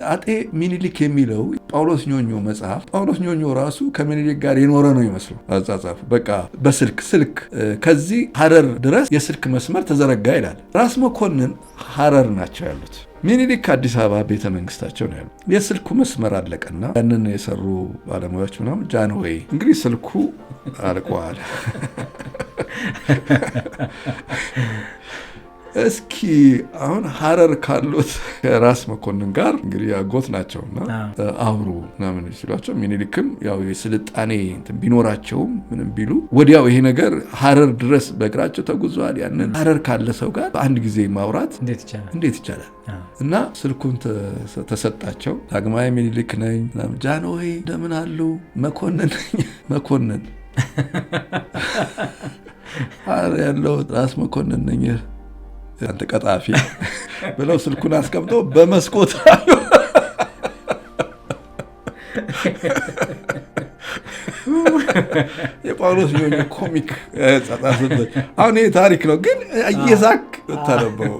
አጤ ሚኒሊክ የሚለው ጳውሎስ ኞኞ መጽሐፍ ጳውሎስ ኞኞ ራሱ ከሚኒሊክ ጋር የኖረ ነው ይመስለው አጻጻፉ። በቃ በስልክ ከዚህ ሐረር ድረስ የስልክ መስመር ተዘረጋ ይላል። ራስ መኮንን ሐረር ናቸው ያሉት። ሚኒሊክ አዲስ አበባ ቤተ መንግስታቸው ነው ያሉት። የስልኩ መስመር አለቀና ያንን የሰሩ ባለሙያዎች ምናምን ጃንሆይ እንግዲህ ስልኩ አልቋል እስኪ አሁን ሐረር ካሉት ራስ መኮንን ጋር እንግዲህ አጎት ናቸውና አብሩ ምናምን ሲሏቸው ሚኒሊክም ያው የስልጣኔ እንትን ቢኖራቸውም ምንም ቢሉ ወዲያው ይሄ ነገር ሐረር ድረስ በእግራቸው ተጉዟል። ያንን ሐረር ካለ ሰው ጋር በአንድ ጊዜ ማውራት እንዴት ይቻላል? እና ስልኩን ተሰጣቸው። ዳግማዊ ሚኒሊክ ነኝ። ጃንሆይ እንደምን አሉ? መኮንን ነኝ። መኮንን ሐረር ያለው ራስ መኮንን ነኝ አንተ ቀጣፊ ብለው ስልኩን አስቀምጠው በመስኮት አሉ። የጳውሎስ ኞኞ ኮሚክ ጻጻፍ። አሁን ይሄ ታሪክ ነው ግን እየሳቅ ታነበው